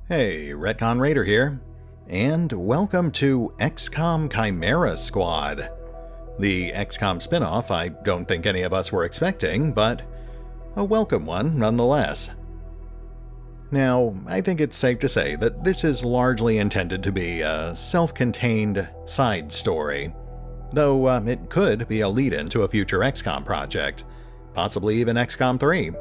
Hey, RetconRaider here, and welcome to XCOM Chimera Squad. The XCOM spinoff I don't think any of us were expecting, but a welcome one nonetheless. Now, I think it's safe to say that this is largely intended to be a self-contained side story, though it could be a lead-in to a future XCOM project, possibly even XCOM 3.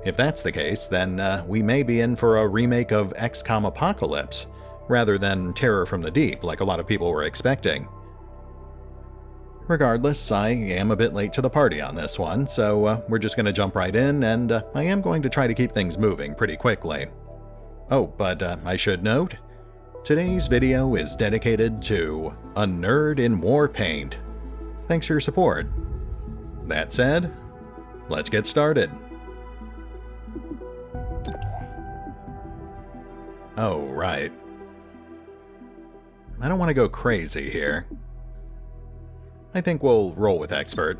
If that's the case, then we may be in for a remake of XCOM Apocalypse, rather than Terror from the Deep like a lot of people were expecting. Regardless, I am a bit late to the party on this one, so we're just going to jump right in, and I am going to try to keep things moving pretty quickly. Oh, but I should note, today's video is dedicated to a nerd in Warpaint. Thanks for your support. That said, let's get started. Oh, right. I don't want to go crazy here. I think we'll roll with expert.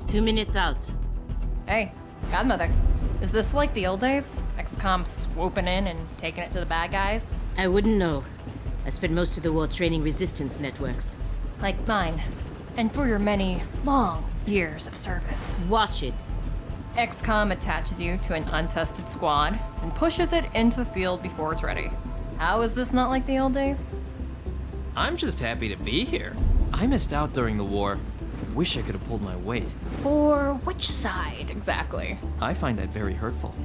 Two minutes out. Hey, Godmother. Is this like the old days? XCOM swooping in and taking it to the bad guys? I wouldn't know. I spent most of the war training resistance networks. Like mine. And for your many, long years of service. Watch it. XCOM attaches you to an untested squad and pushes it into the field before it's ready. How is this not like the old days? I'm just happy to be here. I missed out during the war. Wish I could have pulled my weight. For which side, exactly? I find that very hurtful.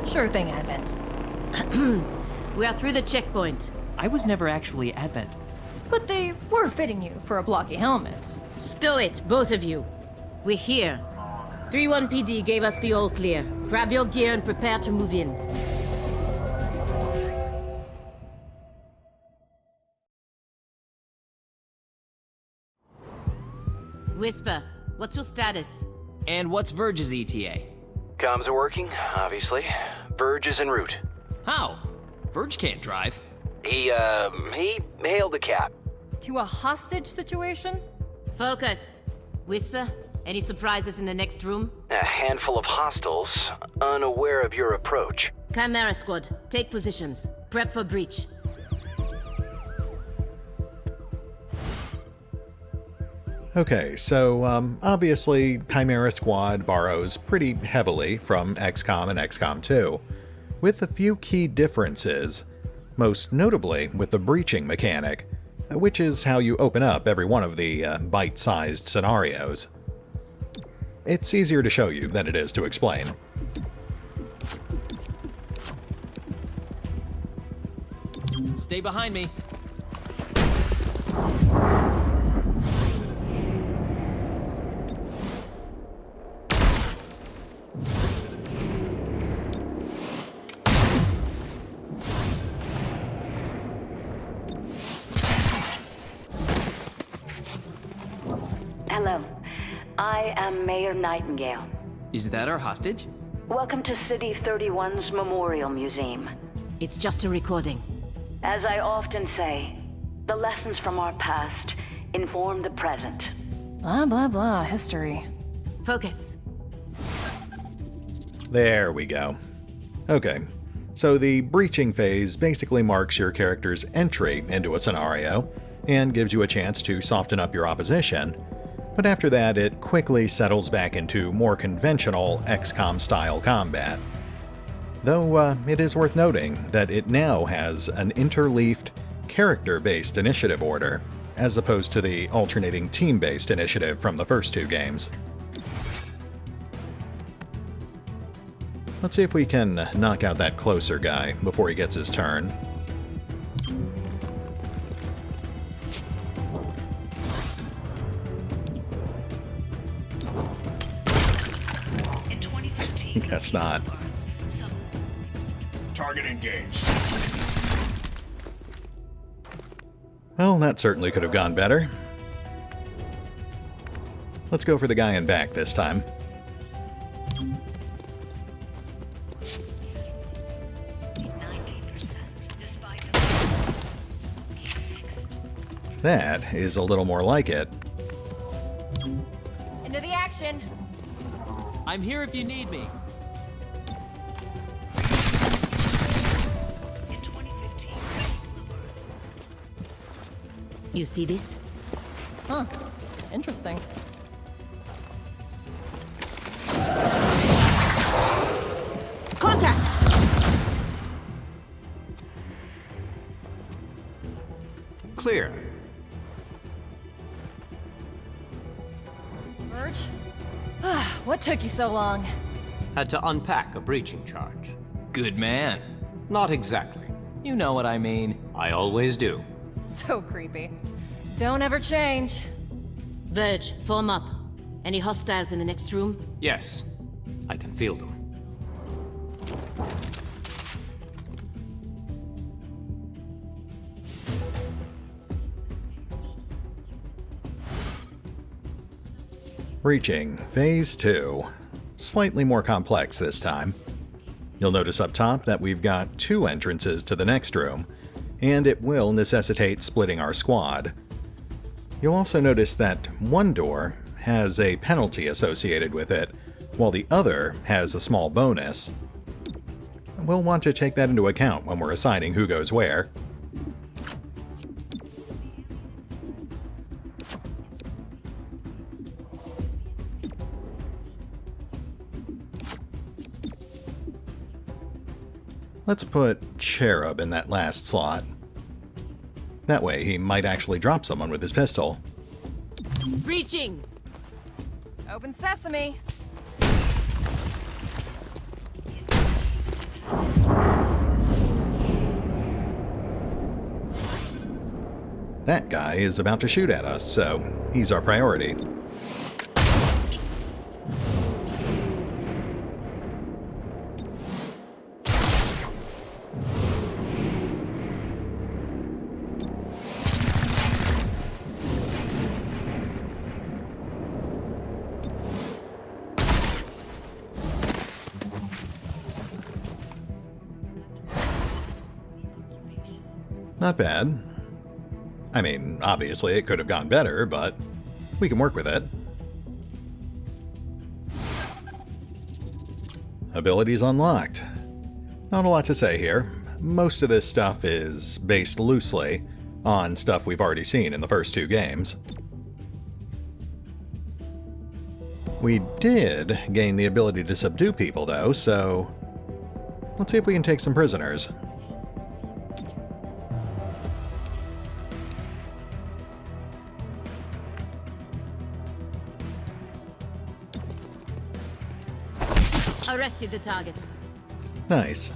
Sure thing, Advent. We are through the checkpoint. I was never actually Advent. But they were fitting you for a blocky helmet. Stow it, both of you. We're here. 3-1 PD gave us the all clear. Grab your gear and prepare to move in. Whisper, what's your status? And what's Verge's ETA? Comms are working, obviously. Verge is en route. How? Verge can't drive. He hailed a cab. To a hostage situation? Focus. Whisper, any surprises in the next room? A handful of hostiles, unaware of your approach. Chimera Squad, take positions. Prep for breach. Okay, so obviously Chimera Squad borrows pretty heavily from XCOM and XCOM 2, with a few key differences, most notably with the breaching mechanic, which is how you open up every one of the bite-sized scenarios. It's easier to show you than it is to explain. Stay behind me. Hello, I am Mayor Nightingale. Is that our hostage? Welcome to City 31's Memorial Museum. It's just a recording. As I often say, the lessons from our past inform the present. Blah, blah, blah, history. Focus. There we go. Okay, so the breaching phase basically marks your character's entry into a scenario and gives you a chance to soften up your opposition, but after that it quickly settles back into more conventional XCOM-style combat. Though it is worth noting that it now has an interleafed, character-based initiative order, as opposed to the alternating team-based initiative from the first two games. Let's see if we can knock out that closer guy before he gets his turn. Guess not. Target engaged. Well, that certainly could have gone better. Let's go for the guy in back this time. That is a little more like it. Into the action. I'm here if you need me. You see this? Huh. Interesting. Contact! Clear. Verge? What took you so long? Had to unpack a breaching charge. Good man. Not exactly. You know what I mean. I always do. So creepy. Don't ever change. Verge, form up. Any hostiles in the next room? Yes, I can feel them. Breaching Phase 2. Slightly more complex this time. You'll notice up top that we've got 2 entrances to the next room, and it will necessitate splitting our squad. You'll also notice that one door has a penalty associated with it, while the other has a small bonus. We'll want to take that into account when we're assigning who goes where. Let's put Cherub in that last slot. That way he might actually drop someone with his pistol. Breaching! Open sesame. That guy is about to shoot at us, so he's our priority. Not bad. I mean, obviously it could have gone better, but we can work with it. Abilities unlocked. Not a lot to say here. Most of this stuff is based loosely on stuff we've already seen in the first 2 games. We did gain the ability to subdue people though, so let's see if we can take some prisoners. Arrested the target. Nice.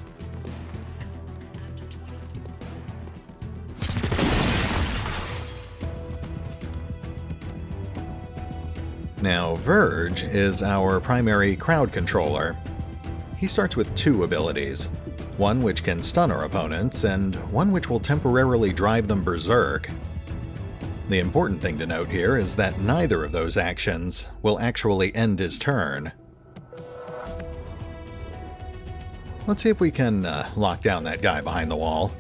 Now, Verge is our primary crowd controller. He starts with 2 abilities, one which can stun our opponents, and one which will temporarily drive them berserk. The important thing to note here is that neither of those actions will actually end his turn. Let's see if we can lock down that guy behind the wall.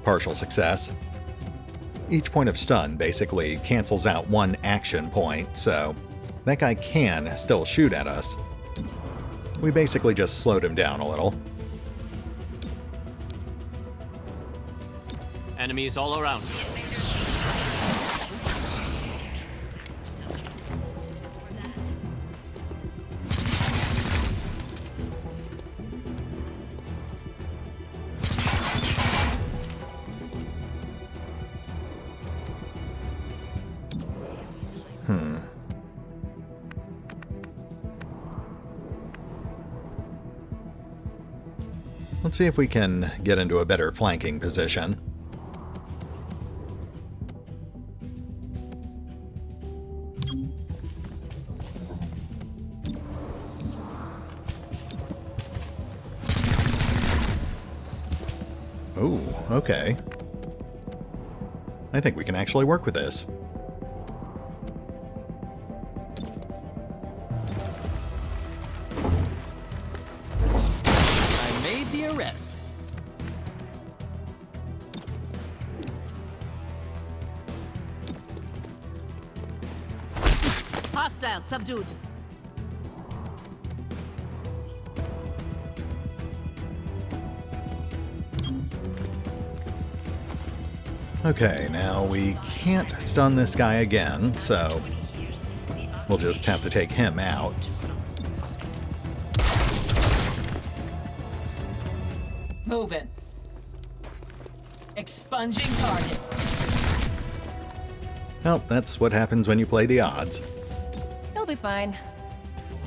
Partial success. Each point of stun basically cancels out 1 action point, so that guy can still shoot at us. We basically just slowed him down a little. Enemies all around. Let's see if we can get into a better flanking position. Ooh, okay. I think we can actually work with this. the arrest. Hostile subdued. Okay, now we can't stun this guy again, so we'll just have to take him out. Moving. Expunging target. Well, that's what happens when you play the odds. He'll be fine.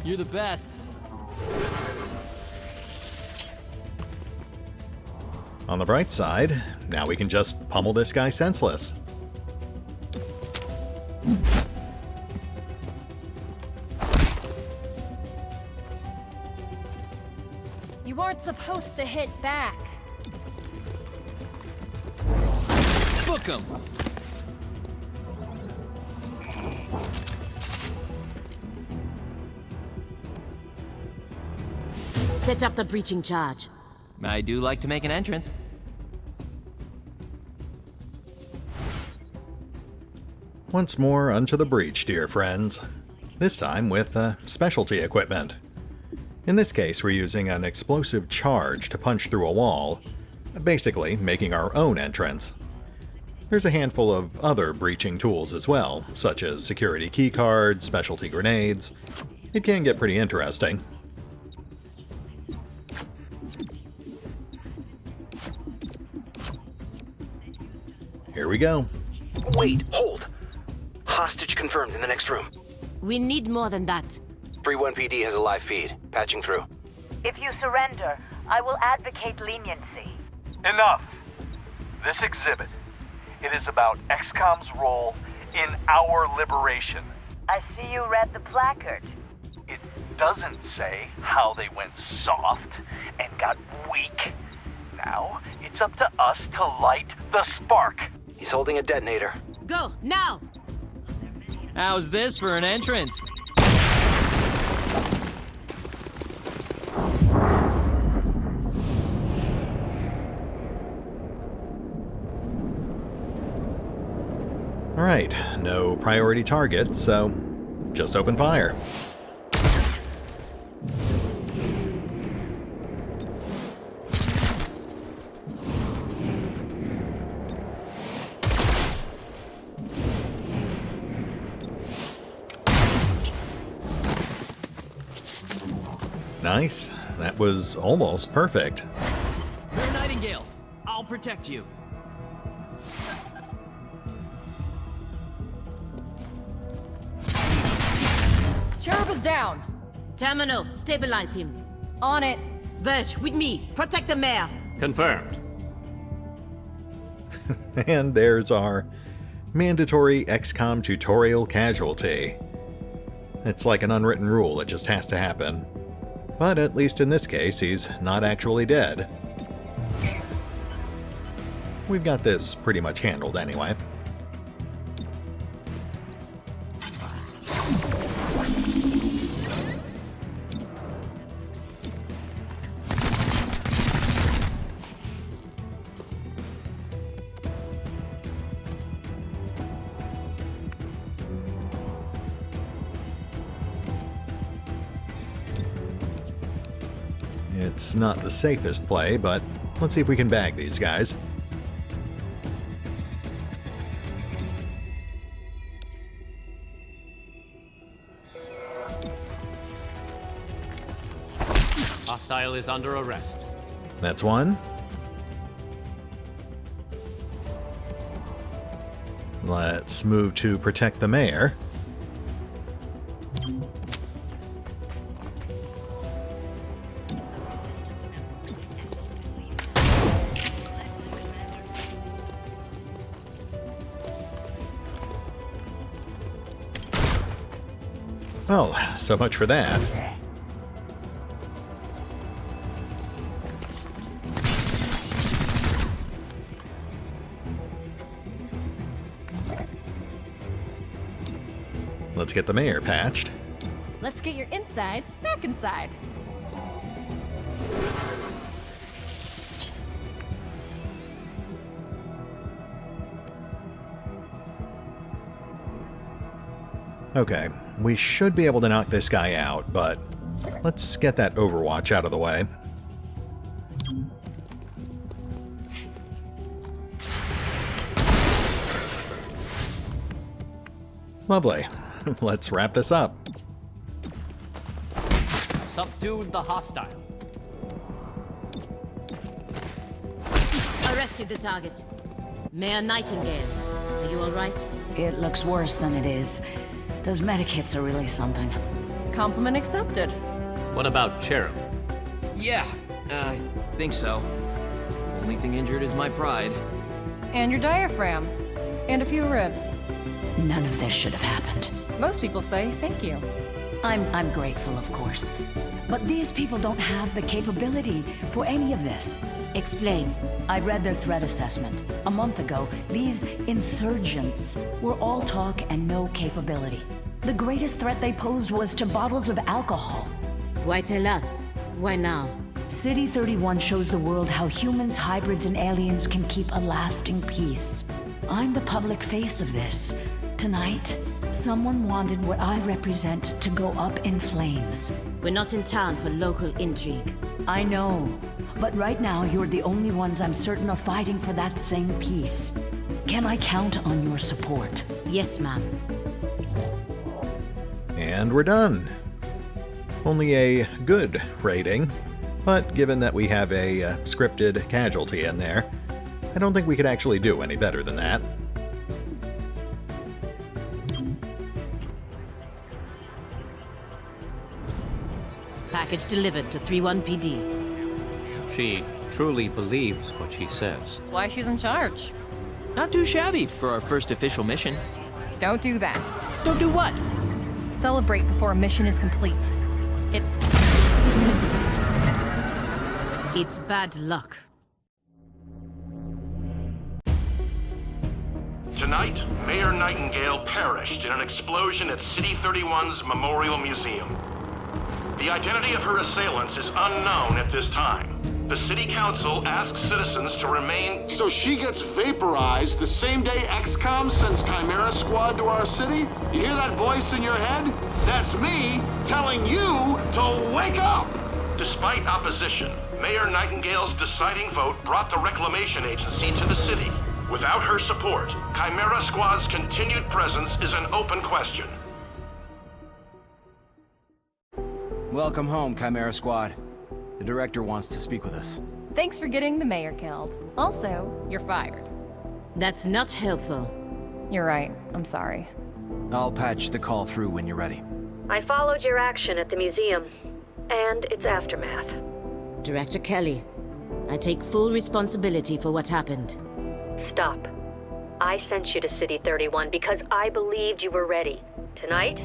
You're the best. On the bright side, now we can just pummel this guy senseless. You weren't supposed to hit back. Book him. Set up the breaching charge. I do like to make an entrance. Once more unto the breach, dear friends. This time with specialty equipment. In this case, we're using an explosive charge to punch through a wall, basically making our own entrance. There's a handful of other breaching tools as well, such as security keycards, specialty grenades. It can get pretty interesting. Here we go. Wait, hold! Hostage confirmed in the next room. We need more than that. 3-1 PD has a live feed. Patching through. If you surrender, I will advocate leniency. Enough! This exhibit, it is about XCOM's role in our liberation. I see you read the placard. It doesn't say how they went soft and got weak. Now, it's up to us to light the spark. He's holding a detonator. Go, now! How's this for an entrance? Alright, no priority target, so just open fire. Nice. That was almost perfect. You're Nightingale. I'll protect you. Cherub is down. Terminal, stabilize him. On it. Verge, with me. Protect the mayor. Confirmed. And there's our mandatory XCOM tutorial casualty. It's like an unwritten rule, it just has to happen. But at least in this case, he's not actually dead. We've got this pretty much handled anyway. It's not the safest play, but let's see if we can bag these guys. Hostile is under arrest. That's one. Let's move to protect the mayor. Well, so much for that. Let's get the mayor patched. Let's get your insides back inside. Okay, we should be able to knock this guy out, but let's get that Overwatch out of the way. Lovely. Let's wrap this up. Subdued the hostile. Arrested the target. Mayor Nightingale. Are you alright? It looks worse than it is. Those medikits are really something. Compliment accepted. What about Cherub? Yeah, think so. Only thing injured is my pride. And your diaphragm. And a few ribs. None of this should have happened. Most people say thank you. I'm grateful, of course. But these people don't have the capability for any of this. Explain. I read their threat assessment. A month ago, these insurgents were all talk and no capability. The greatest threat they posed was to bottles of alcohol. Why tell us? Why now? City 31 shows the world how humans, hybrids, and aliens can keep a lasting peace. I'm the public face of this. Tonight, someone wanted what I represent to go up in flames. We're not in town for local intrigue. I know, but right now you're the only ones I'm certain are fighting for that same peace. Can I count on your support? Yes, ma'am. And we're done. Only a good rating, but given that we have a scripted casualty in there, I don't think we could actually do any better than that. Package delivered to 31 PD. She truly believes what she says. That's why she's in charge. Not too shabby for our first official mission. Don't do that. Don't do what? Celebrate before a mission is complete. It's bad luck. Tonight, Mayor Nightingale perished in an explosion at City 31's Memorial Museum. The identity of her assailants is unknown at this time. The City Council asks citizens to remain... So she gets vaporized the same day XCOM sends Chimera Squad to our city? You hear that voice in your head? That's me telling you to wake up! Despite opposition, Mayor Nightingale's deciding vote brought the Reclamation Agency to the city. Without her support, Chimera Squad's continued presence is an open question. Welcome home, Chimera Squad. The director wants to speak with us. Thanks for getting the mayor killed. Also, you're fired. That's not helpful. You're right. I'm sorry. I'll patch the call through when you're ready. I followed your action at the museum, and its aftermath. Director Kelly, I take full responsibility for what happened. Stop. I sent you to City 31 because I believed you were ready. Tonight,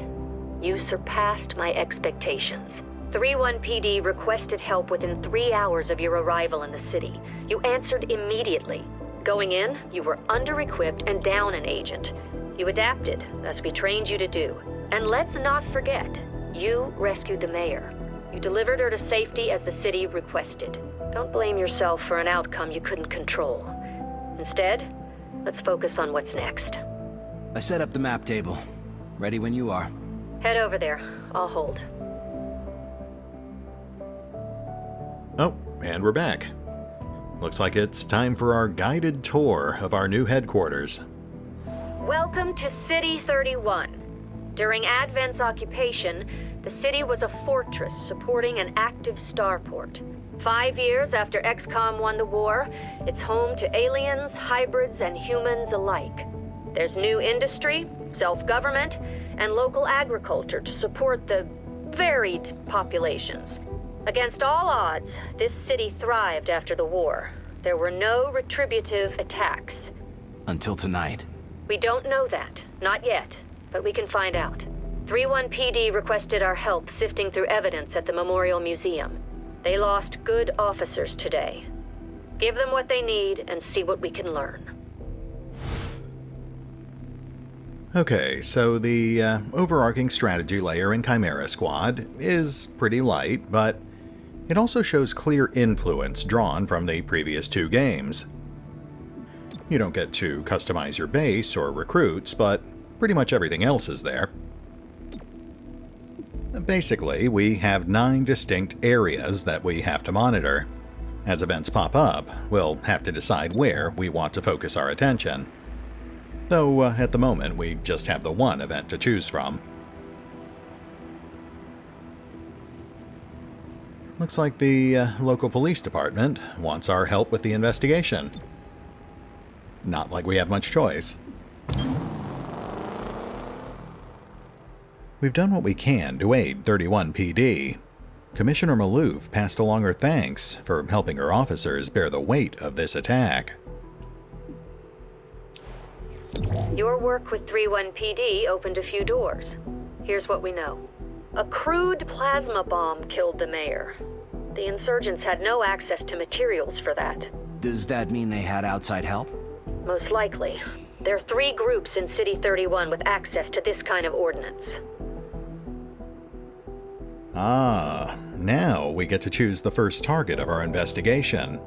you surpassed my expectations. 3-1 PD requested help within 3 hours of your arrival in the city. You answered immediately. Going in, you were under-equipped and down an agent. You adapted, as we trained you to do. And let's not forget, you rescued the mayor. You delivered her to safety as the city requested. Don't blame yourself for an outcome you couldn't control. Instead, let's focus on what's next. I set up the map table. Ready when you are. Head over there. I'll hold. Oh, and we're back. Looks like it's time for our guided tour of our new headquarters. Welcome to City 31. During Advent's occupation, the city was a fortress supporting an active starport. 5 years after XCOM won the war, it's home to aliens, hybrids, and humans alike. There's new industry, self-government, and local agriculture to support the varied populations. Against all odds, this city thrived after the war. There were no retributive attacks. Until tonight. We don't know that. Not yet. But we can find out. 3-1 PD requested our help sifting through evidence at the Memorial Museum. They lost good officers today. Give them what they need and see what we can learn. Okay, so the overarching strategy layer in Chimera Squad is pretty light, but it also shows clear influence drawn from the previous 2 games. You don't get to customize your base or recruits, but pretty much everything else is there. Basically, we have 9 distinct areas that we have to monitor. As events pop up, we'll have to decide where we want to focus our attention. Though, at the moment, we just have the one event to choose from. Looks like the local police department wants our help with the investigation. Not like we have much choice. We've done what we can to aid 31 PD. Commissioner Malouf passed along her thanks for helping her officers bear the weight of this attack. Your work with 31 PD opened a few doors. Here's what we know. A crude plasma bomb killed the mayor. The insurgents had no access to materials for that. Does that mean they had outside help? Most likely. There are 3 groups in City 31 with access to this kind of ordnance. Ah, now we get to choose the first target of our investigation.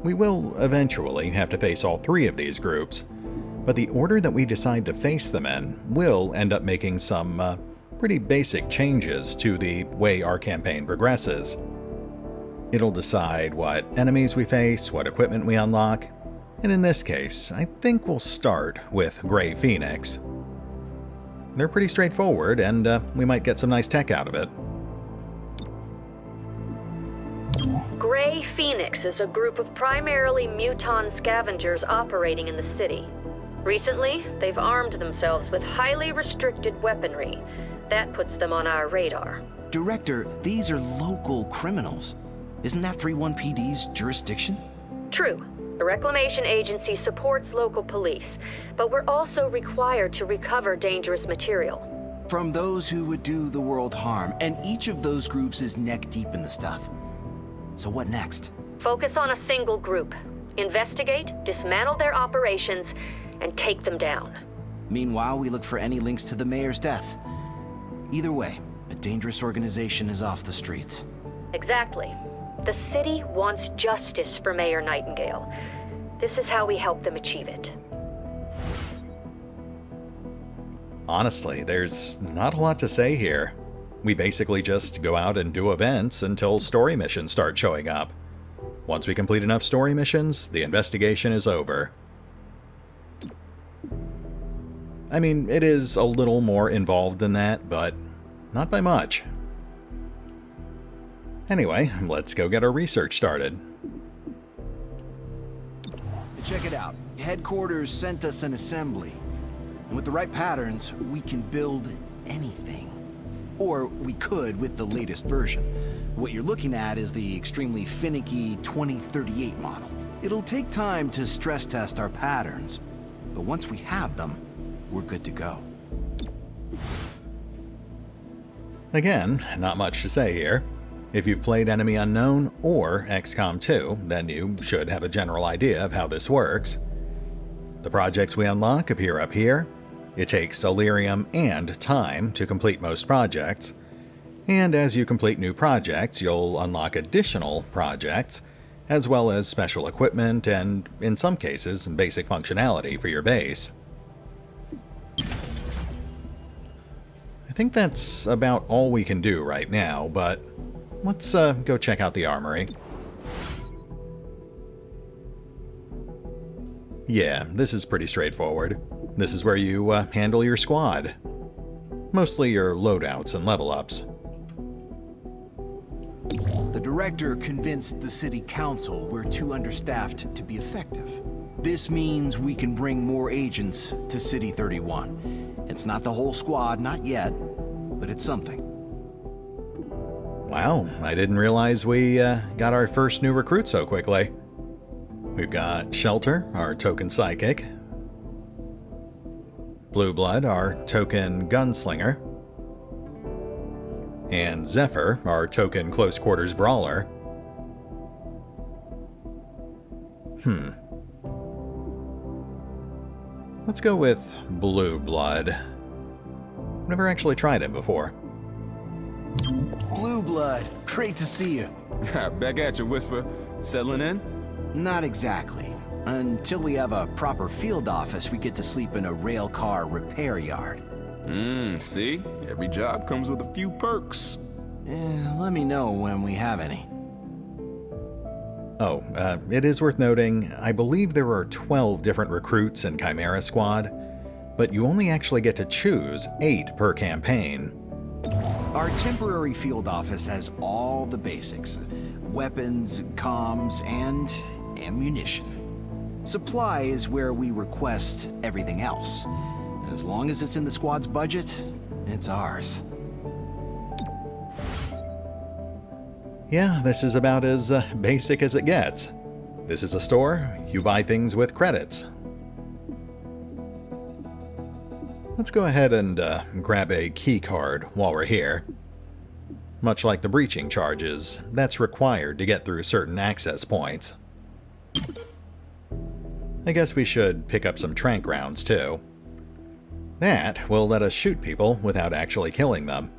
We will eventually have to face all 3 of these groups, but the order that we decide to face them in will end up making some pretty basic changes to the way our campaign progresses. It'll decide what enemies we face, what equipment we unlock, and in this case, I think we'll start with Grey Phoenix. They're pretty straightforward, and we might get some nice tech out of it. Grey Phoenix is a group of primarily muton scavengers operating in the city. Recently, they've armed themselves with highly restricted weaponry. That puts them on our radar. Director, these are local criminals. Isn't that 31 PD's jurisdiction? True. The Reclamation Agency supports local police, but we're also required to recover dangerous material. From those who would do the world harm, and each of those groups is neck deep in the stuff. So what next? Focus on a single group. Investigate, dismantle their operations, and take them down. Meanwhile, we look for any links to the mayor's death. Either way, a dangerous organization is off the streets. Exactly. The city wants justice for Mayor Nightingale. This is how we help them achieve it. Honestly, there's not a lot to say here. We basically just go out and do events until story missions start showing up. Once we complete enough story missions, the investigation is over. I mean, it is a little more involved than that, but not by much. Anyway, let's go get our research started. Check it out. Headquarters sent us an assembly. And with the right patterns, we can build anything. Or we could with the latest version. What you're looking at is the extremely finicky 2038 model. It'll take time to stress test our patterns, but once we have them, we're good to go. Again, not much to say here. If you've played Enemy Unknown or XCOM 2, then you should have a general idea of how this works. The projects we unlock appear up here. It takes Elerium and time to complete most projects, and as you complete new projects, you'll unlock additional projects, as well as special equipment and, in some cases, basic functionality for your base. I think that's about all we can do right now, but let's go check out the armory. Yeah, this is pretty straightforward. This is where you handle your squad. Mostly your loadouts and level ups. The director convinced the city council we're too understaffed to be effective. This means we can bring more agents to City 31. It's not the whole squad, not yet, but it's something. Wow, I didn't realize we got our first new recruit so quickly. We've got Shelter, our token psychic. Blueblood, our token gunslinger. And Zephyr, our token close quarters brawler. Let's go with Blueblood. I've never actually tried him before. Blueblood, great to see you. Back at you, Whisper. Settling in? Not exactly. Until we have a proper field office, we get to sleep in a rail car repair yard. See? Every job comes with a few perks. Let me know when we have any. Oh, it is worth noting, I believe there are 12 different recruits in Chimera Squad, but you only actually get to choose 8 per campaign. Our temporary field office has all the basics. Weapons, comms, and ammunition. Supply is where we request everything else. As long as it's in the squad's budget, it's ours. Yeah, this is about as basic as it gets. This is a store, you buy things with credits. Let's go ahead and grab a key card while we're here. Much like the breaching charges, that's required to get through certain access points. I guess we should pick up some tranq rounds too. That will let us shoot people without actually killing them.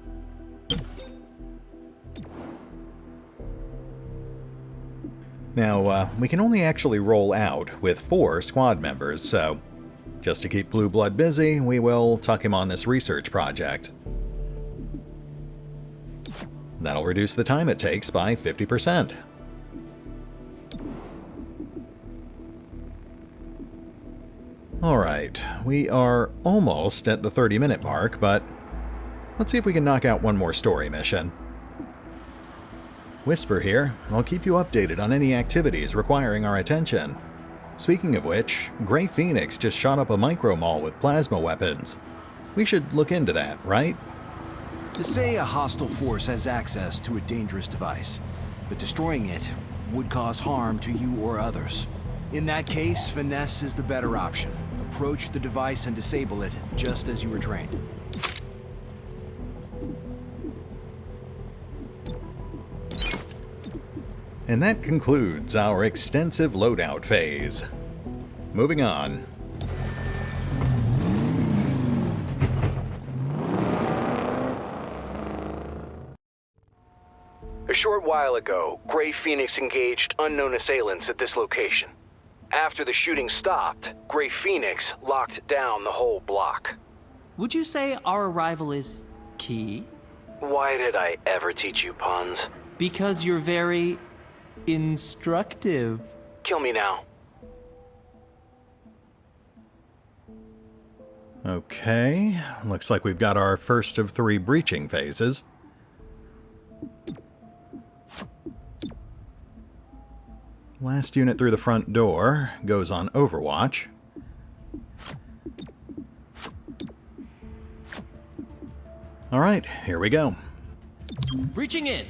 Now, we can only actually roll out with 4 squad members, so just to keep Blue Blood busy, we will tuck him on this research project. That'll reduce the time it takes by 50%. Alright, we are almost at the 30-minute mark, but let's see if we can knock out one more story mission. Whisper here, I'll keep you updated on any activities requiring our attention. Speaking of which, Grey Phoenix just shot up a micro mall with plasma weapons. We should look into that, right? Say a hostile force has access to a dangerous device, but destroying it would cause harm to you or others. In that case, finesse is the better option. Approach the device and disable it, just as you were trained. And that concludes our extensive loadout phase. Moving on. A short while ago, Grey Phoenix engaged unknown assailants at this location. After the shooting stopped, Grey Phoenix locked down the whole block. Would you say our arrival is key? Why did I ever teach you puns? Because you're very instructive. Kill me now. Okay, looks like we've got our first of 3 breaching phases. Last unit through the front door goes on Overwatch. Alright, here we go. Breaching in.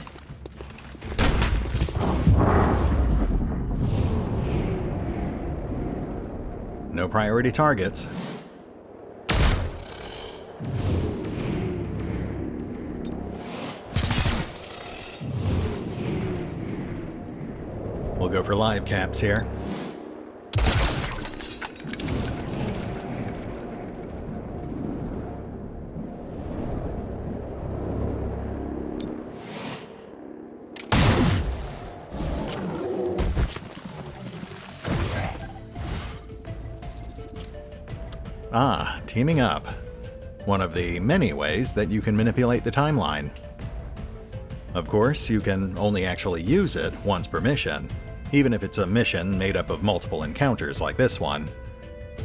No priority targets. We'll go for live caps here. Ah, teaming up. One of the many ways that you can manipulate the timeline. Of course, you can only actually use it once per mission, even if it's a mission made up of multiple encounters like this one.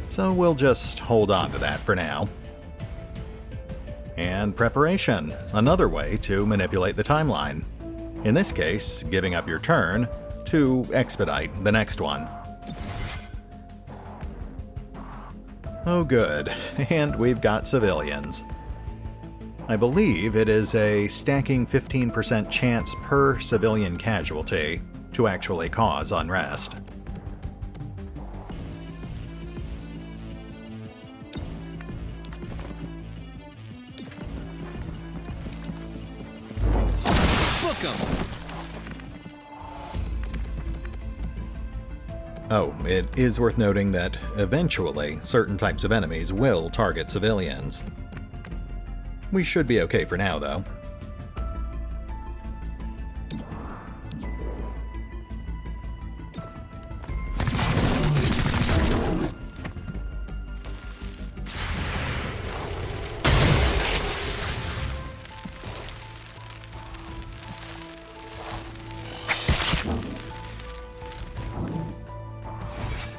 So we'll just hold on to that for now. And preparation, another way to manipulate the timeline. In this case, giving up your turn to expedite the next one. Oh good, and we've got civilians. I believe it is a stacking 15% chance per civilian casualty to actually cause unrest. Book 'em. Oh, it is worth noting that eventually certain types of enemies will target civilians. We should be okay for now, though.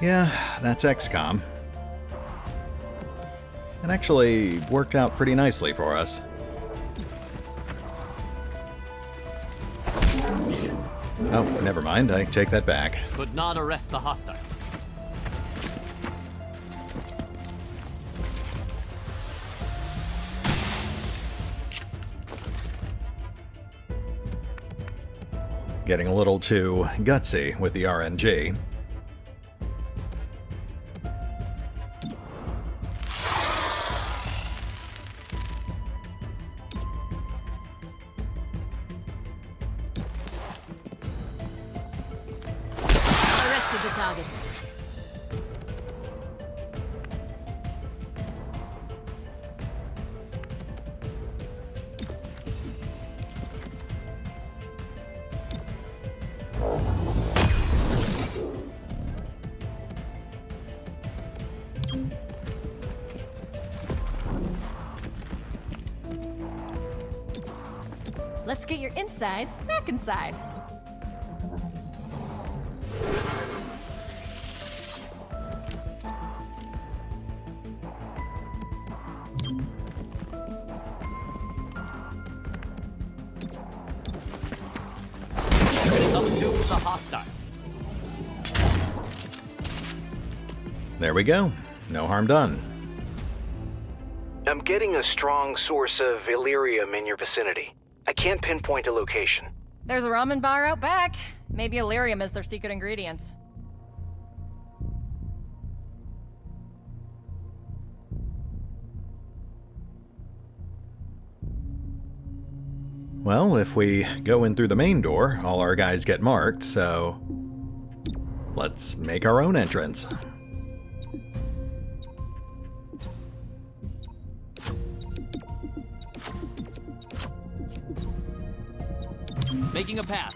Yeah, that's XCOM. It actually worked out pretty nicely for us. Oh, never mind, I take that back. Could not arrest the hostile. Getting a little too gutsy with the RNG. Arrested the target. Let's get your insides back inside. Subdue the hostile. There we go. No harm done. I'm getting a strong source of Illyrium in your vicinity. I can't pinpoint a location. There's a ramen bar out back. Maybe Illyrium is their secret ingredient. Well, if we go in through the main door, all our guys get marked, so let's make our own entrance. Making a path.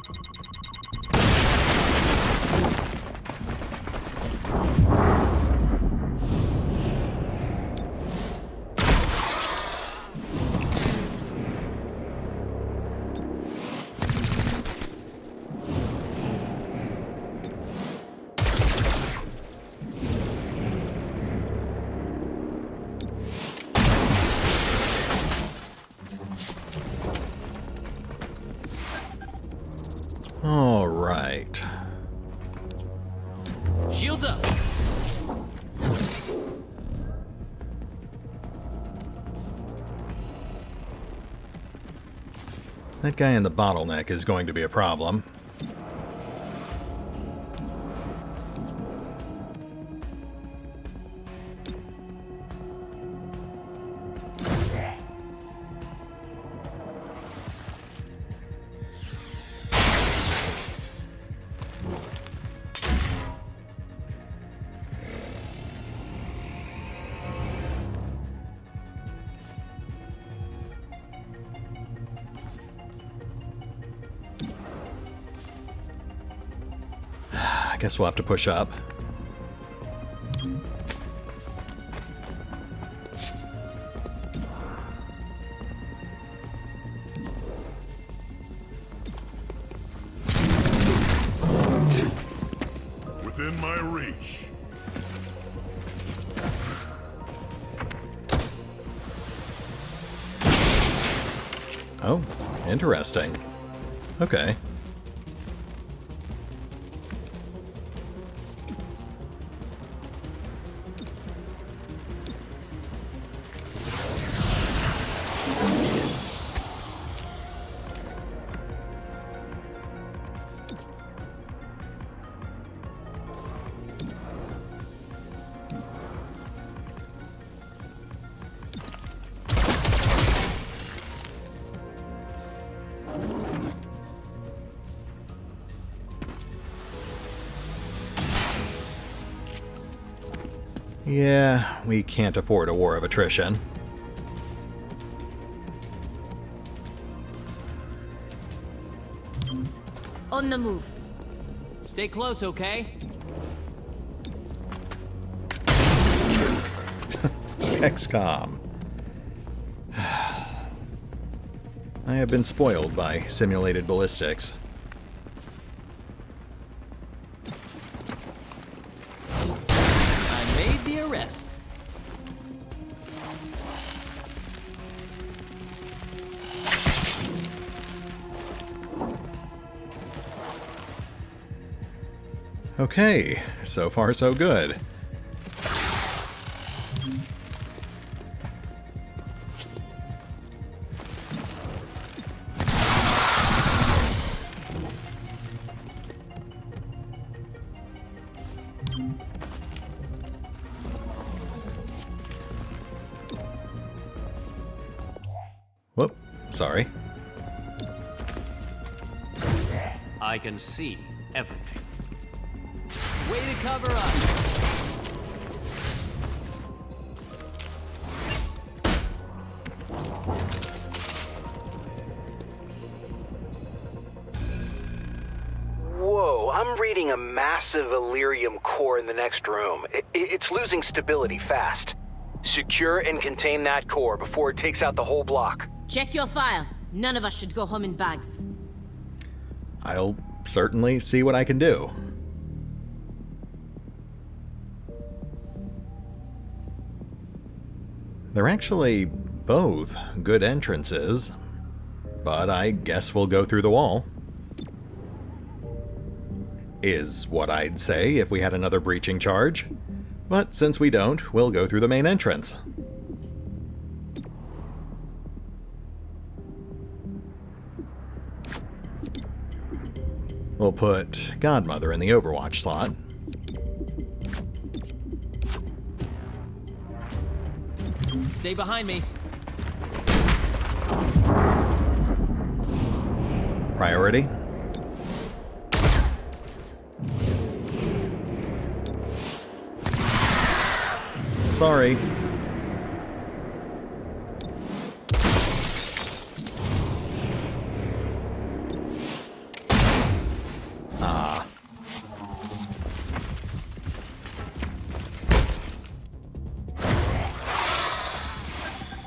All right. Shields up. That guy in the bottleneck is going to be a problem. I guess we'll have to push up. Within my reach. Oh, interesting. Okay. Yeah, we can't afford a war of attrition. On the move. Stay close, okay? XCOM. I have been spoiled by simulated ballistics. Okay, so far so good. Whoop, sorry. I can see everything. Way to cover up! Whoa, I'm reading a massive Illyrium core in the next room. It's losing stability fast. Secure and contain that core before it takes out the whole block. Check your file. None of us should go home in bags. I'll certainly see what I can do. They're actually both good entrances, but I guess we'll go through the wall. Is what I'd say if we had another breaching charge. But since we don't, we'll go through the main entrance. We'll put Godmother in the Overwatch slot. Stay behind me. Priority. Sorry.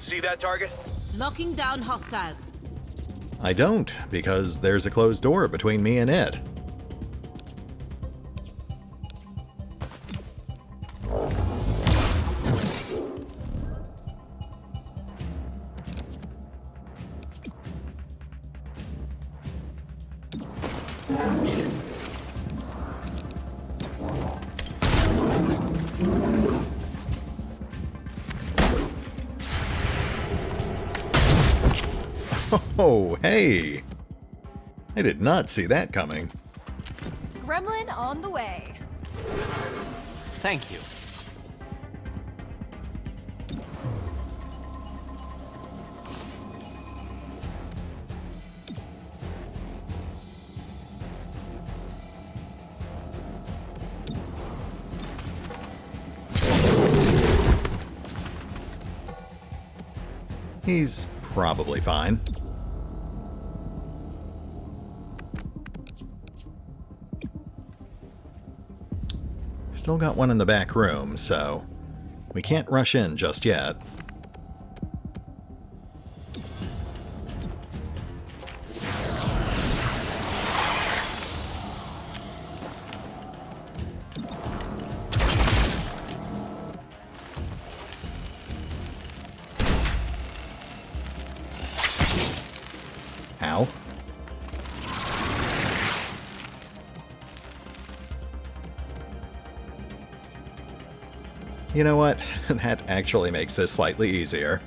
See that target? Locking down hostiles. I don't, because there's a closed door between me and it. Oh, hey! I did not see that coming. Gremlin on the way. Thank you. He's probably fine. Still got one in the back room, so we can't rush in just yet. Ow. You know what? That actually makes this slightly easier.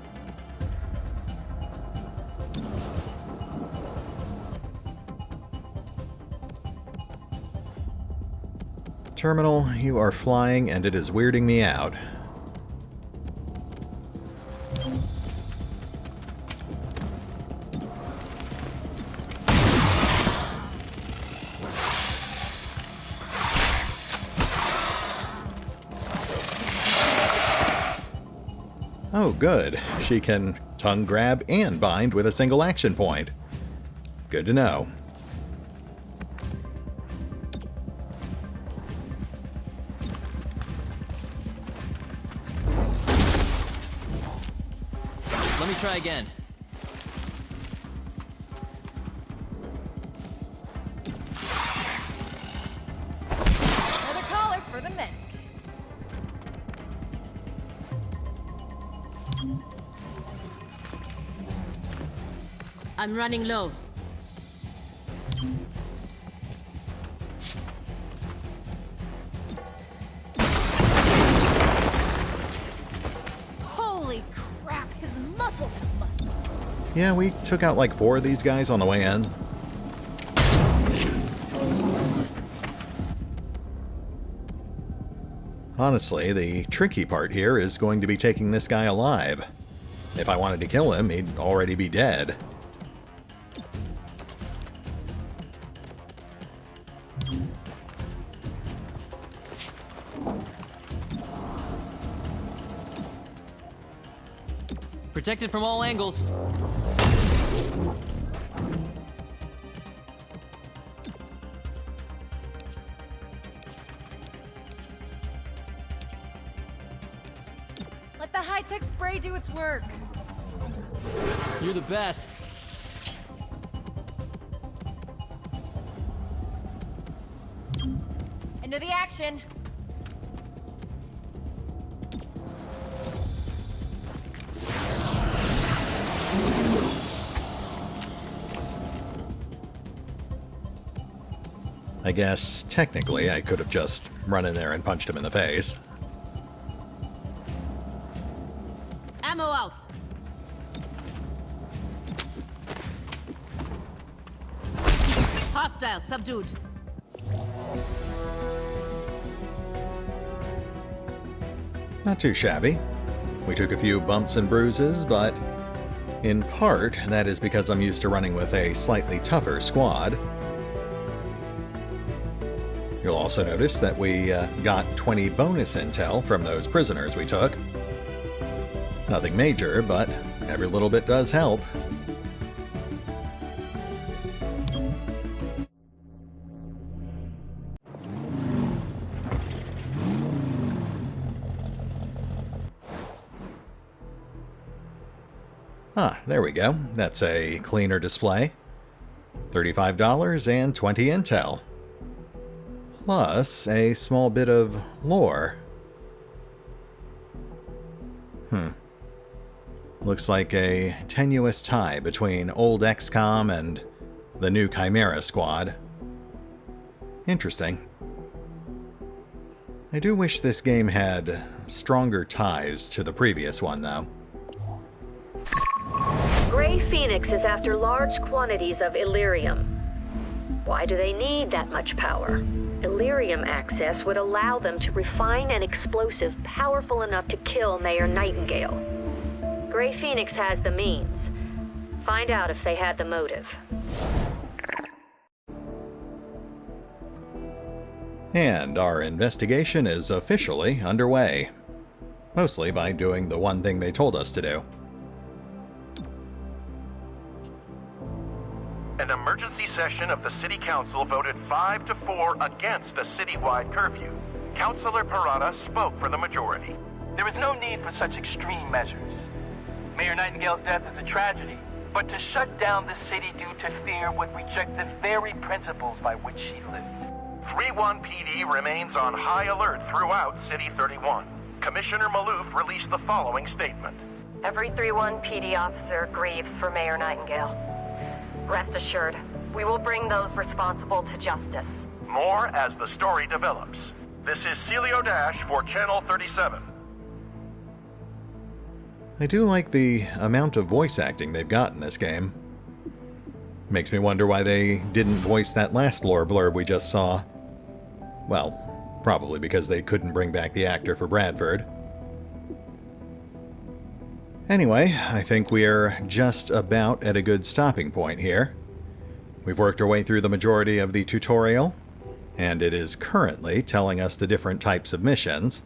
Terminal, you are flying and it is weirding me out. Oh, good. She can tongue grab and bind with a single action point. Good to know. Let me try again. Another collar for the men. I'm running low. Yeah, we took out like 4 of these guys on the way in. Honestly, the tricky part here is going to be taking this guy alive. If I wanted to kill him, he'd already be dead. Protected from all angles. Let the high-tech spray do its work. You're the best. Into the action. I guess, technically, I could have just run in there and punched him in the face. Ammo out. Hostile subdued. Not too shabby. We took a few bumps and bruises, but in part, that is because I'm used to running with a slightly tougher squad. You'll also notice that we got 20 bonus intel from those prisoners we took. Nothing major, but every little bit does help. Ah, there we go. That's a cleaner display. $35 and 20 intel. Plus a small bit of lore. Looks like a tenuous tie between old XCOM and the new Chimera Squad. Interesting. I do wish this game had stronger ties to the previous one, though. Grey Phoenix is after large quantities of Illyrium. Why do they need that much power? Illyrium access would allow them to refine an explosive powerful enough to kill Mayor Nightingale. Grey Phoenix has the means. Find out if they had the motive. And our investigation is officially underway. Mostly by doing the one thing they told us to do. An emergency session of the City Council voted 5-4 against a citywide curfew. Councilor Parada spoke for the majority. There is no need for such extreme measures. Mayor Nightingale's death is a tragedy, but to shut down the city due to fear would reject the very principles by which she lived. 3-1 PD remains on high alert throughout City 31. Commissioner Maloof released the following statement. Every 3-1 PD officer grieves for Mayor Nightingale. Rest assured, we will bring those responsible to justice. More as the story develops. This is Celio Dash for Channel 37. I do like the amount of voice acting they've got in this game. Makes me wonder why they didn't voice that last lore blurb we just saw. Well, probably because they couldn't bring back the actor for Bradford. Anyway, I think we're just about at a good stopping point here. We've worked our way through the majority of the tutorial, and it is currently telling us the different types of missions.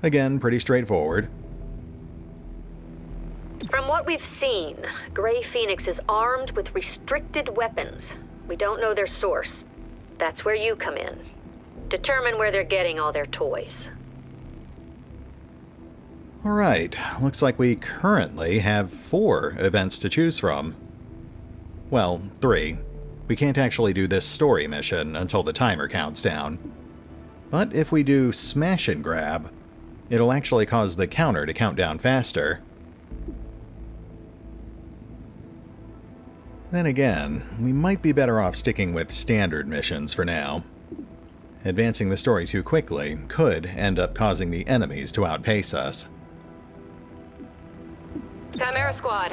Again, pretty straightforward. From what we've seen, Grey Phoenix is armed with restricted weapons. We don't know their source. That's where you come in. Determine where they're getting all their toys. Alright, looks like we currently have 4 events to choose from. Well, 3. We can't actually do this story mission until the timer counts down. But if we do Smash and Grab, it'll actually cause the counter to count down faster. Then again, we might be better off sticking with standard missions for now. Advancing the story too quickly could end up causing the enemies to outpace us. Chimera Squad,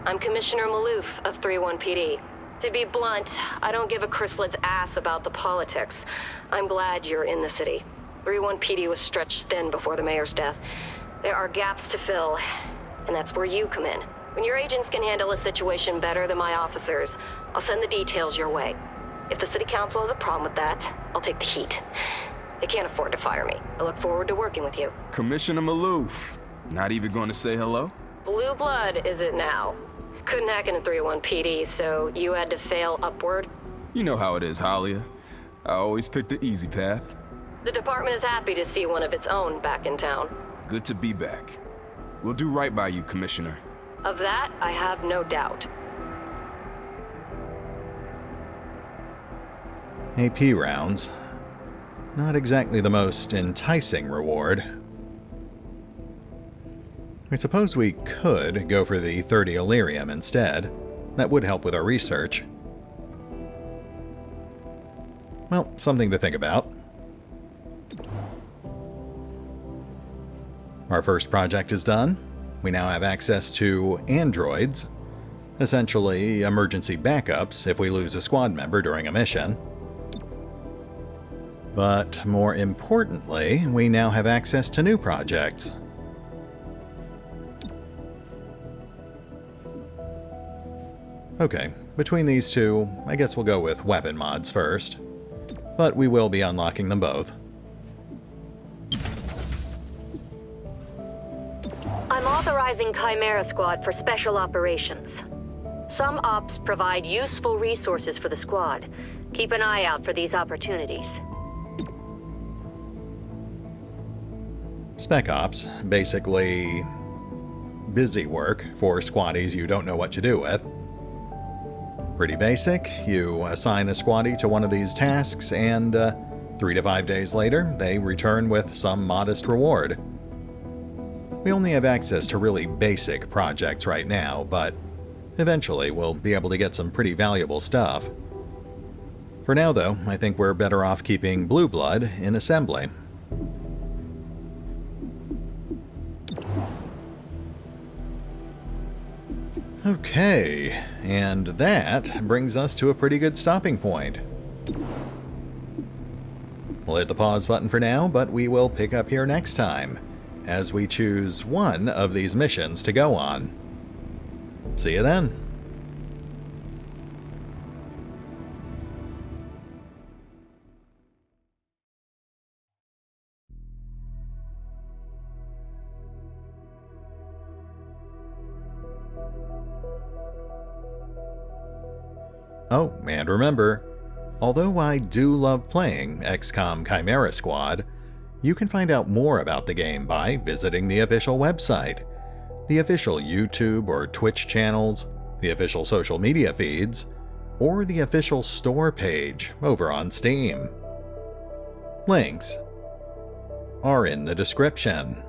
I'm Commissioner Maloof of 3-1 PD. To be blunt, I don't give a chrysalis ass about the politics. I'm glad you're in the city. 3-1 PD was stretched thin before the mayor's death. There are gaps to fill, and that's where you come in. When your agents can handle a situation better than my officers, I'll send the details your way. If the city council has a problem with that, I'll take the heat. They can't afford to fire me. I look forward to working with you. Commissioner Maloof. Not even going to say hello? Blue blood is it now? Couldn't hack into 3-1 PD, so you had to fail upward? You know how it is, Halia. I always pick the easy path. The department is happy to see one of its own back in town. Good to be back. We'll do right by you, Commissioner. Of that, I have no doubt. AP rounds. Not exactly the most enticing reward. I suppose we could go for the 30 Illyrium instead. That would help with our research. Well, something to think about. Our first project is done. We now have access to androids, essentially emergency backups if we lose a squad member during a mission. But more importantly, we now have access to new projects. Okay, between these two, I guess we'll go with weapon mods first. But we will be unlocking them both. I'm authorizing Chimera Squad for special operations. Some ops provide useful resources for the squad. Keep an eye out for these opportunities. Spec Ops, basically busy work for squaddies you don't know what to do with. Pretty basic. You assign a squaddie to one of these tasks, and 3 to 5 days later, they return with some modest reward. We only have access to really basic projects right now, but eventually we'll be able to get some pretty valuable stuff. For now, though, I think we're better off keeping Blue Blood in assembly. Okay, and that brings us to a pretty good stopping point. We'll hit the pause button for now, but we will pick up here next time, as we choose one of these missions to go on. See you then. Oh, and remember, although I do love playing XCOM Chimera Squad, you can find out more about the game by visiting the official website, the official YouTube or Twitch channels, the official social media feeds, or the official store page over on Steam. Links are in the description.